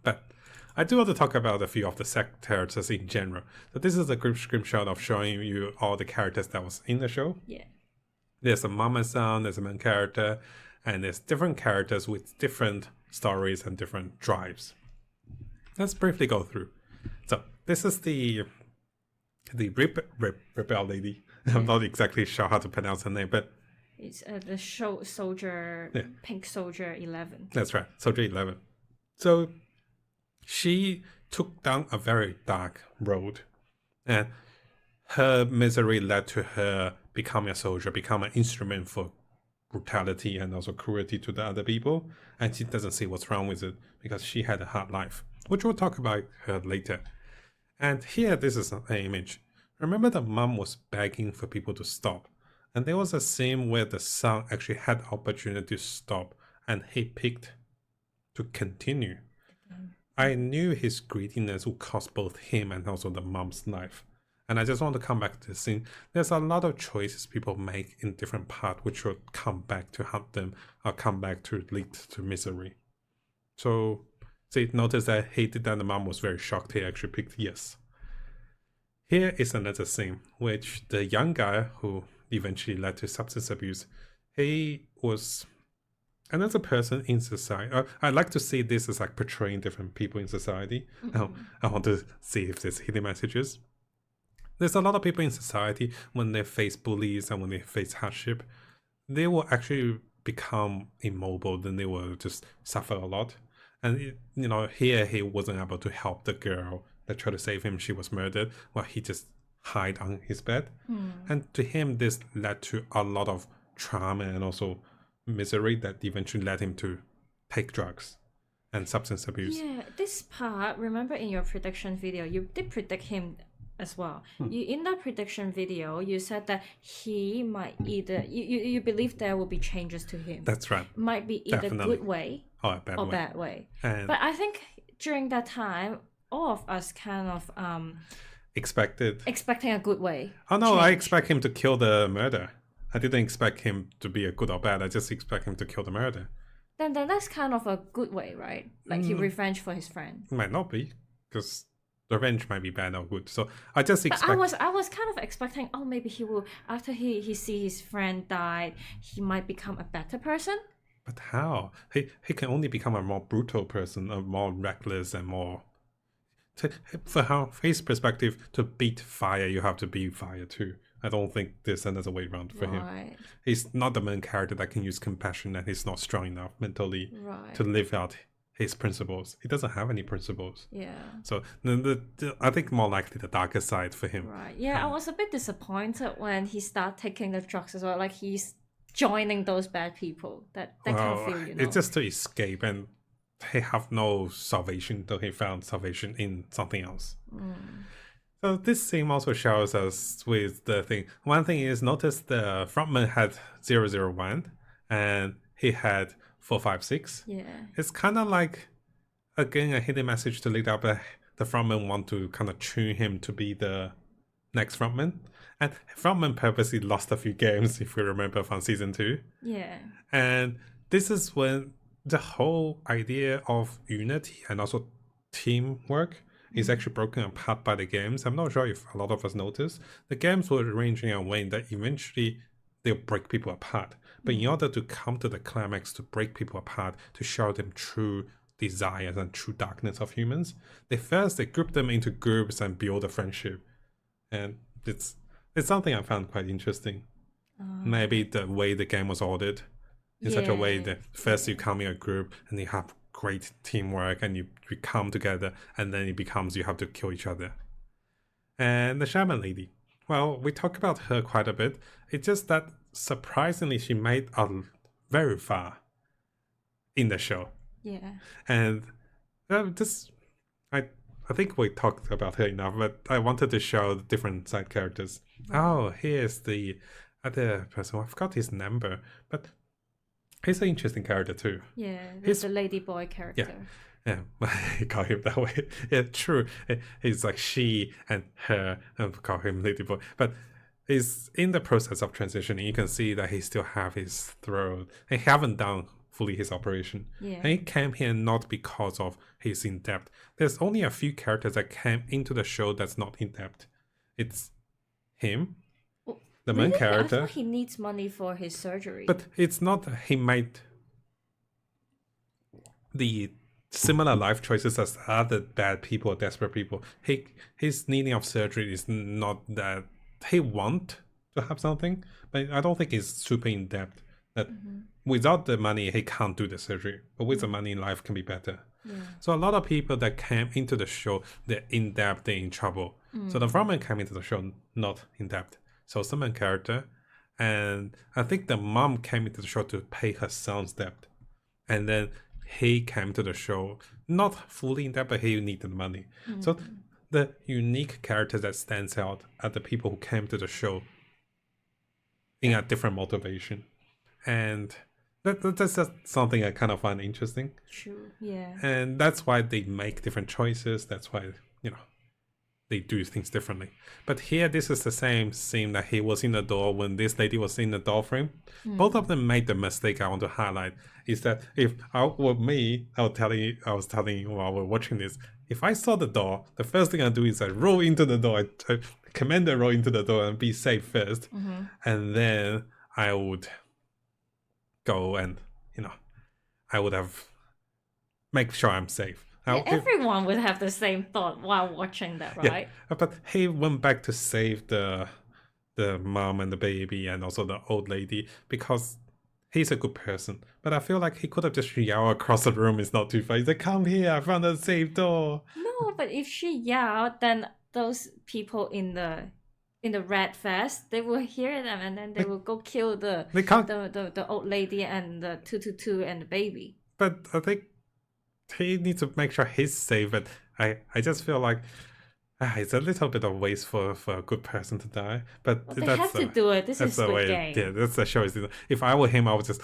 S1: But I do want to talk about a few of the set characters in general. So this is a group screenshot of showing you all the characters that was in the show.
S2: Yeah.
S1: There's a mom and son, there's a main character, and there's different characters with different stories and different drives. Let's briefly go through. So this is the rebel lady. I'm not exactly sure how to pronounce her name, but
S2: it's the soldier, pink soldier 11.
S1: That's right, Soldier 11. So she took down a very dark road, and her misery led to her becoming a soldier, become an instrument for brutality and also cruelty to the other people, and she doesn't see what's wrong with it because she had a hard life, which we'll talk about her later. And here, this is an image. Remember, the mom was begging for people to stop, and there was a scene where the son actually had opportunity to stop, and he picked to continue. I knew his greediness would cost both him and also the mom's life. And I just want to come back to the scene. There's a lot of choices people make in different parts which will come back to haunt them or come back to lead to misery. So, see, notice that he did that and the mom was very shocked he actually picked yes. Here is another scene, which the young guy who eventually led to substance abuse, he was another person in society. I like to see this as like portraying different people in society. I want to see if there's hidden messages. There's a lot of people in society, when they face bullies and when they face hardship, they will actually become immobile, then they will just suffer a lot. And, here he wasn't able to help the girl that tried to save him. She was murdered. Well, he just hid on his bed. And to him, this led to a lot of trauma and also misery that eventually led him to take drugs and substance abuse.
S2: Yeah, this part, remember in your prediction video, you did predict him as well. In that prediction video, you said that he might either, you believe there will be changes to him.
S1: That's right.
S2: Might be either
S1: Definitely.
S2: good way
S1: or bad
S2: way.
S1: And
S2: but I think during that time, all of us kind of expecting a good way.
S1: Oh no,
S2: change.
S1: I expect him to kill the murderer. I didn't expect him to be a good or bad. I just expect him to kill the murderer.
S2: Then that's kind of a good way, right? Like he revenge for his friend.
S1: It might not be, because revenge might be bad or good. So I just expect.
S2: But I was kind of expecting, oh, maybe he will, after he see his friend died, he might become a better person.
S1: But how? He can only become a more brutal person, a more reckless and more. For his perspective, to beat fire, you have to be fire too. I don't think there's another way around for him. He's not the main character that can use compassion, and he's not strong enough mentally to live out his principles. He doesn't have any principles.
S2: Yeah.
S1: So I think more likely the darker side for him.
S2: Right. Yeah, I was a bit disappointed when he started taking the drugs as well. Like he's joining those bad people. That kind of feel,
S1: It's just to escape, and he have no salvation, though he found salvation in something else. So this scene also shows us with the thing. One thing is, notice the frontman had 001 and he had 456.
S2: Yeah.
S1: It's kind of like, again, a hidden message to lead up. The frontman want to kind of tune him to be the next frontman. And frontman purposely lost a few games, if we remember, from season 2.
S2: Yeah.
S1: And this is when the whole idea of unity and also teamwork is actually broken apart by the games. I'm not sure if a lot of us noticed. The games were arranged in a way that eventually they'll break people apart. But in order to come to the climax, to break people apart, to show them true desires and true darkness of humans, they group them into groups and build a friendship. And it's something I found quite interesting. Maybe the way the game was ordered in such a way that first you come in a group and you have great teamwork and you come together, and then it becomes you have to kill each other. And the Shaman lady, well, we talk about her quite a bit. It's just that surprisingly she made very far in the show.
S2: Yeah.
S1: And I think we talked about her enough, but I wanted to show the different side characters. Oh, here's the other person. I forgot his number, but he's an interesting character too.
S2: Yeah, he's the lady boy character.
S1: Yeah, I call him that way. Yeah, true. He's like she and her, and call him lady boy. But is in the process of transitioning. You can see that he still have his throat. He haven't done fully his operation.
S2: Yeah.
S1: And he came here not because of he's in debt. There's only a few characters that came into the show that's not in debt. It's him,
S2: Well,
S1: the main
S2: really? I
S1: character.
S2: thought he needs money for his surgery.
S1: But it's not he made the similar life choices as other bad people or desperate people. His needing of surgery is not that he want to have something, but I don't think he's super in debt. That without the money he can't do the surgery, but with the money life can be better.
S2: Yeah.
S1: So a lot of people that came into the show, they're in debt, they're in trouble. So the Roman came into the show not in debt. So it's the main character, and I think the mom came into the show to pay her son's debt, and then he came to the show not fully in debt, but he needed money. So the unique character that stands out are the people who came to the show in a different motivation, and that's just something I kind of find interesting.
S2: True. Yeah.
S1: And that's why they make different choices. That's why, they do things differently. But here, this is the same scene that he was in the door when this lady was in the door frame. Both of them made the mistake I want to highlight is that if I were me, I was telling you while we're watching this, if I saw the door, the first thing I do is I roll into the door. I command the roll into the door and be safe first. And then I would go and, I would have make sure I'm safe.
S2: Yeah, everyone would have the same thought while watching that, right?
S1: Yeah, but he went back to save the mom and the baby and also the old lady because he's a good person. But I feel like he could have just yelled across the room. It's not too far. He's like, "Come here! I found a safe door."
S2: No, but if she yelled, then those people in the red vest, they will hear them and then they will go kill the old lady and the 222 and the baby.
S1: But I think he needs to make sure he's safe, but I just feel like it's a little bit of waste for a good person to die. But
S2: well, they have to do it. This is Squid Game.
S1: Yeah, that's the show. If I were him, I would just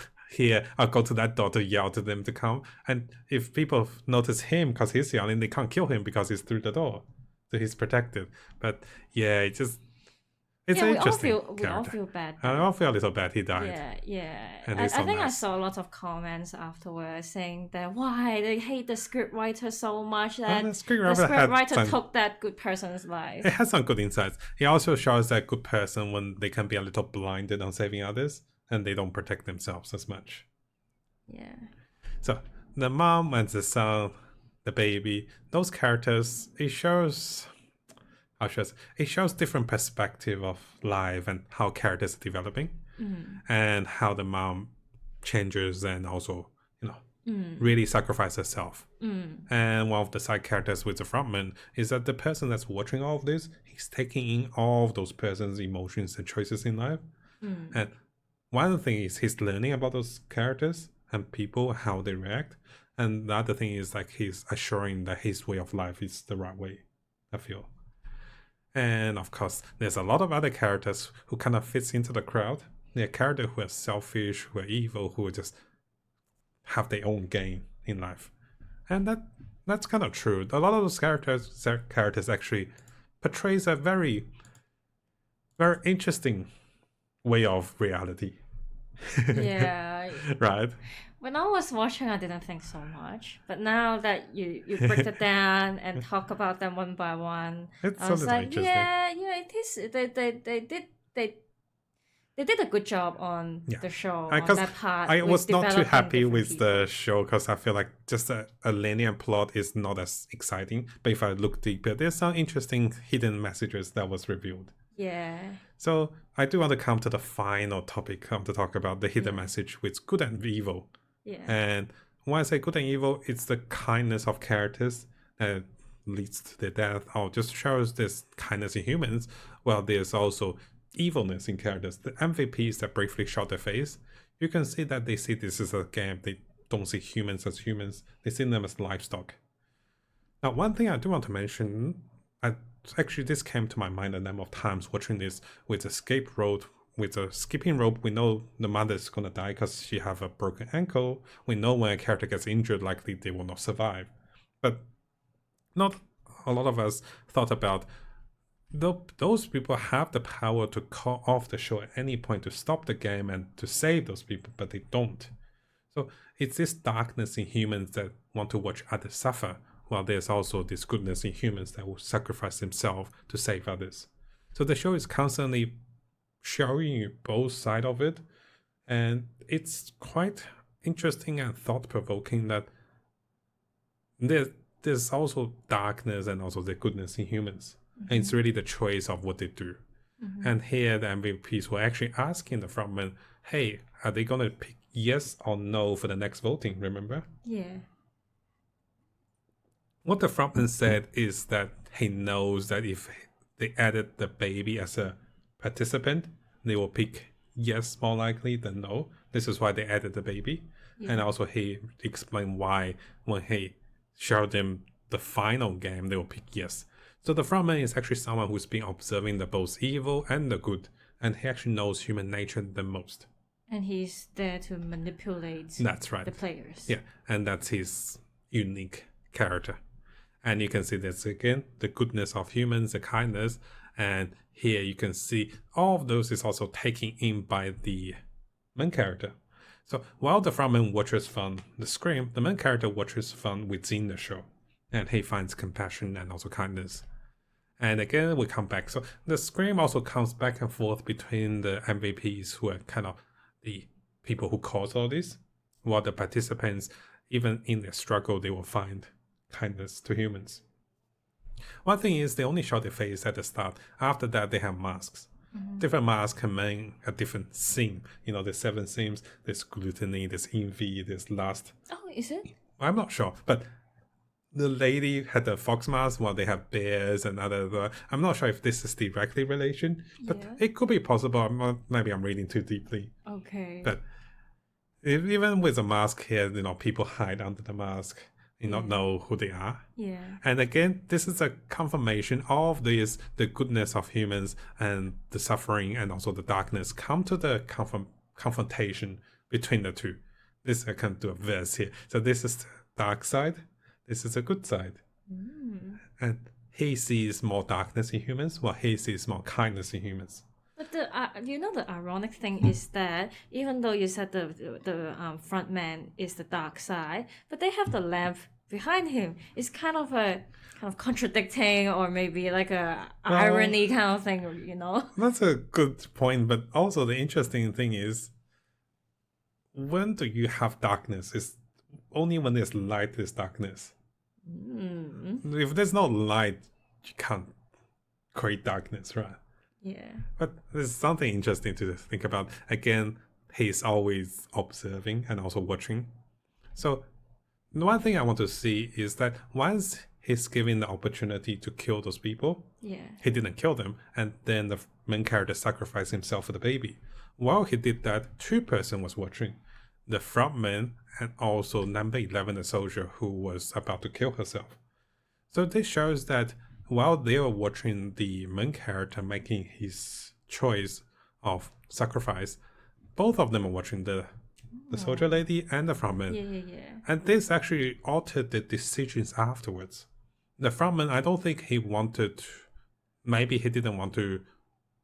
S1: I'll go to that door to yell to them to come. And if people notice him because he's yelling, they can't kill him because he's through the door, so he's protected. But yeah, it's an interesting character.
S2: We all feel bad.
S1: I all feel a little bad he died.
S2: Yeah.
S1: And
S2: I think I saw a lot of comments afterwards saying that why they hate the scriptwriter so much that the scriptwriter took that good person's life.
S1: It has some good insights. It also shows that good person when they can be a little blinded on saving others and they don't protect themselves as much.
S2: Yeah.
S1: So the mom and the son, the baby, those characters, it shows different perspective of life and how characters are developing and how the mom changes and also really sacrifices herself. And one of the side characters with the frontman is that the person that's watching all of this, he's taking in all of those person's emotions and choices in life. And one thing is he's learning about those characters and people, how they react, and the other thing is like he's assuring that his way of life is the right way, I feel. And of course, there's a lot of other characters who kind of fits into the crowd. They're characters who are selfish, who are evil, who just have their own gain in life. And that's kind of true. A lot of those characters actually portrays a very, very interesting way of reality.
S2: Yeah.
S1: Right?
S2: When I was watching, I didn't think so much. But now that you break it down and talk about them one by one,
S1: It's
S2: I was like,
S1: interesting.
S2: yeah, it is. They did a good job on the show on that part.
S1: I was not too happy
S2: developing
S1: with
S2: different
S1: the show because I feel like just a linear plot is not as exciting. But if I look deeper, there's some interesting hidden messages that was revealed.
S2: Yeah.
S1: So I do want to come to the final topic to talk about the hidden message with good and evil.
S2: Yeah.
S1: And when I say good and evil, it's the kindness of characters that leads to their death or just shows this kindness in humans. Well, there's also evilness in characters. The MVPs that briefly shot their face, you can see that they see this as a game. They don't see humans as humans. They see them as livestock. Now, one thing I do want to mention, actually this came to my mind a number of times watching this with escape road. With a skipping rope, we know the mother is going to die because she have a broken ankle. We know when a character gets injured, likely they will not survive. But not a lot of us thought about those people have the power to call off the show at any point, to stop the game and to save those people, but they don't. So it's this darkness in humans that want to watch others suffer, while there's also this goodness in humans that will sacrifice themselves to save others. So the show is constantly showing you both sides of it, and it's quite interesting and thought-provoking that there's also darkness and also the goodness in humans. And it's really the choice of what they do. And here the MVPs were actually asking the frontman, hey, are they going to pick yes or no for the next voting, remember?
S2: Yeah.
S1: What the frontman said is that he knows that if they added the baby as a participant, they will pick yes more likely than no. This is why they added the baby.
S2: Yeah.
S1: And also he explained why when he showed them the final game, they will pick yes. So the frontman is actually someone who's been observing the both evil and the good, and he actually knows human nature the most.
S2: And he's there to manipulate
S1: That's right.
S2: the players.
S1: Yeah, and that's his unique character. And you can see this again, the goodness of humans, the kindness, and here you can see all of those is also taken in by the main character. So while the frontman watches from the screen, the main character watches from within the show, and he finds compassion and also kindness. And again, we come back. So the scream also comes back and forth between the MVPs, who are kind of the people who cause all this, while the participants, even in their struggle, they will find kindness to humans. One thing is they only show their face at the start. After that, they have masks. Different masks can mean a different theme. You know, there's 7 themes. There's gluttony, there's envy, there's lust.
S2: Oh, is it?
S1: I'm not sure, but the lady had the fox mask while they have bears and other. I'm not sure if this is directly relation, but
S2: Yeah.
S1: it could be possible. Maybe I'm reading too deeply.
S2: Okay.
S1: But even with a mask here, you know, people hide under the mask and not know who they are.
S2: Yeah.
S1: And again, this is a confirmation of this, the goodness of humans and the suffering and also the darkness come to the confrontation between the two. This I can do a verse here. So this is the dark side. This is a good side. And he sees more darkness in humans, while he sees more kindness in humans.
S2: But the ironic thing is that even though you said the front man is the dark side, but they have the lamp behind him. It's kind of contradicting, or maybe like a irony kind of thing, you know?
S1: That's a good point, but also the interesting thing is, when do you have darkness? It's only when there's light, there's darkness. If there's no light, you can't create darkness, right?
S2: Yeah.
S1: But there's something interesting to think about. Again, he's always observing and also watching. So the one thing I want to see is that once he's given the opportunity to kill those people,
S2: Yeah.
S1: he didn't kill them, and then the main character sacrificed himself for the baby. While he did that, 2 persons was watching. The frontman and also number 11, the soldier who was about to kill herself. So this shows that while they were watching the main character making his choice of sacrifice, both of them are watching the soldier lady and the frontman.
S2: Yeah.
S1: And this actually altered the decisions afterwards. The frontman, I don't think he wanted, maybe he didn't want to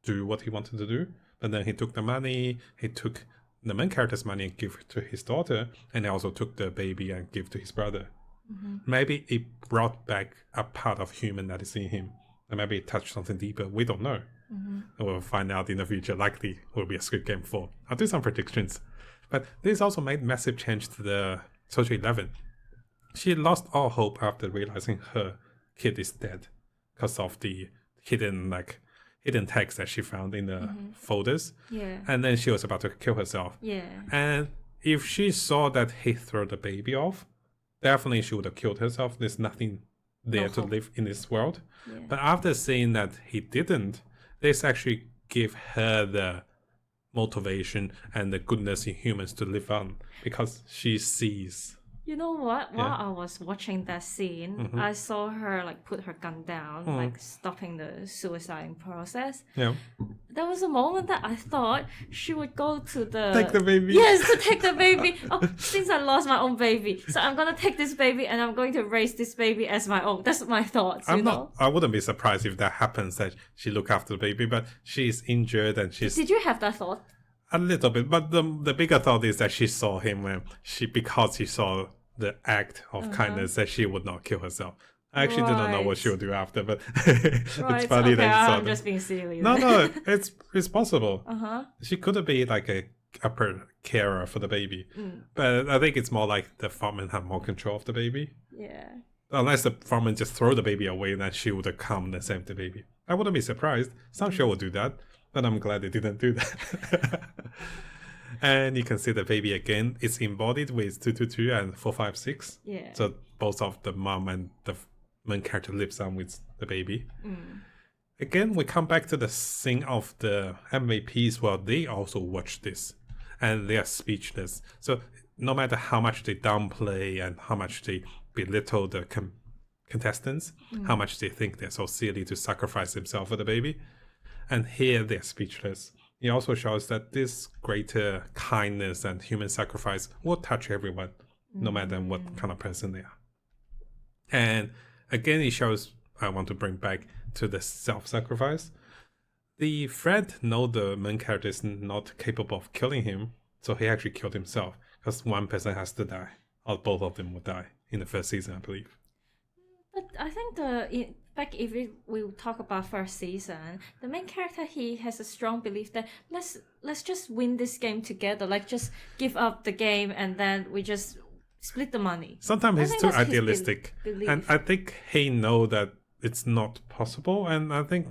S1: do what he wanted to do, but then he took the money, he took the main character's money and give it to his daughter, and he also took the baby and give to his brother. Maybe it brought back a part of human that is in him, and maybe it touched something deeper. We don't know. We'll find out in the future. Likely will be a Squid Game 4. I'll do some predictions. But this also made massive change to the Soldier 11. She lost all hope after realizing her kid is dead because of the hidden text that she found in the folders.
S2: Yeah.
S1: And then she was about to kill herself.
S2: Yeah.
S1: And if she saw that he threw the baby off, definitely she would have killed herself. There's nothing there to live in this world.
S2: Yeah.
S1: But after seeing that he didn't, this actually gave her the motivation and the goodness in humans to live on, because she sees
S2: You know what? While
S1: Yeah.
S2: I was watching that scene, I saw her like put her gun down, like stopping the suicide process.
S1: Yeah.
S2: There was a moment that I thought she would go to
S1: Take the baby.
S2: Yes, to take the baby. Oh, since I lost my own baby, so I'm gonna take this baby and I'm going to raise this baby as my own. That's my thoughts, you know?
S1: I wouldn't be surprised if that happens, that she look after the baby, but she's injured and she's
S2: Did you have that thought?
S1: a little bit. But the bigger thought is that she saw him and because she saw the act of kindness, that she would not kill herself. I actually do not know what
S2: Right.
S1: she will do after, but it's
S2: Right,
S1: funny
S2: okay,
S1: that you saw
S2: I'm
S1: that.
S2: just being silly.
S1: No, it's possible.
S2: Uh-huh.
S1: She could be like a carer for the baby, but I think it's more like the farmman have more control of the baby.
S2: Yeah.
S1: Unless the farmman just throw the baby away, then she would have come and saved the baby. I wouldn't be surprised. Some show will do that, but I'm glad they didn't do that. And you can see the baby again. It's embodied with 222 and 456.
S2: Yeah.
S1: So both of the mom and the main character lives on with the baby. Again, we come back to the scene of the MVPs where they also watch this and they are speechless. So no matter how much they downplay and how much they belittle the contestants, how much they think they're so silly to sacrifice themselves for the baby, and here they're speechless. It also shows that this greater kindness and human sacrifice will touch everyone, no matter what kind of person they are. And again, it shows, I want to bring back to the self-sacrifice. The friend knows the main character is not capable of killing him, so he actually killed himself, because one person has to die, or both of them will die in the first season, I believe.
S2: But I think if we talk about first season, the main character, he has a strong belief that let's just win this game together. Like, just give up the game and then we just split the money.
S1: Sometimes
S2: I
S1: he's
S2: think
S1: too
S2: that's his
S1: idealistic,
S2: belief.
S1: and I think he know that it's not possible, and I think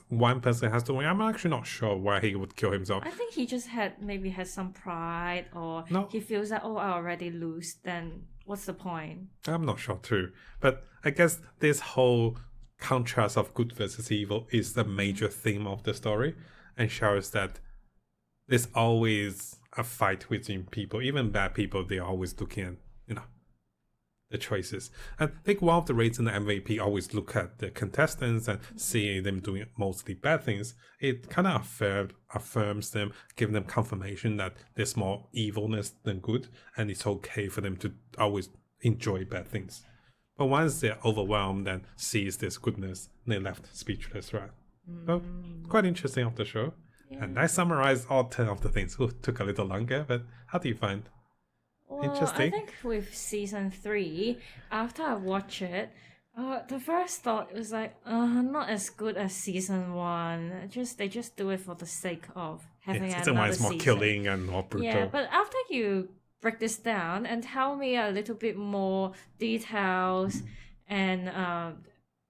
S1: one person has to win. I'm actually not sure why he would kill himself.
S2: I think he just maybe has some pride, or
S1: No.
S2: he feels that, oh, I already lose, then what's the point?
S1: I'm not sure too, but I guess this whole contrast of good versus evil is the major theme of the story, and shows that there's always a fight within people. Even bad people, they're always looking at, the choices. And I think one of the reasons the MVP always look at the contestants and see them doing mostly bad things, it kind of affirms them, giving them confirmation that there's more evilness than good, and it's okay for them to always enjoy bad things. But once they're overwhelmed and sees this goodness, they're left speechless, right? So, quite interesting of the show.
S2: Yeah.
S1: And I summarized all 10 of the things. Ooh, took a little longer, but how do you find?
S2: Well,
S1: Interesting.
S2: I think with season 3, after I watch it, the first thought was like, not as good as season 1. They just do it for the sake of having
S1: Season 1
S2: another
S1: is more
S2: season.
S1: killing and more brutal.
S2: Yeah, but after you break this down and tell me a little bit more details and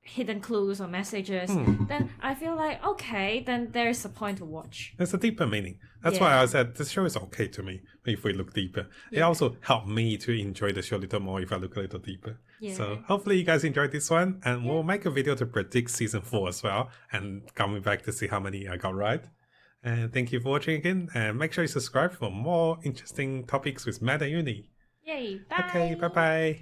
S2: hidden clues or messages, then I feel like, okay, then there's a point to watch.
S1: There's a deeper meaning. That's why I said this show is okay to me if we look deeper. It also helped me to enjoy the show a little more if I look a little deeper.
S2: Yeah.
S1: So hopefully you guys enjoyed this one, and we'll make a video to predict season 4 as well, and coming back to see how many I got right. And thank you for watching again, and make sure you subscribe for more interesting topics with Matt and Yunie.
S2: Yay, bye!
S1: Okay, bye bye.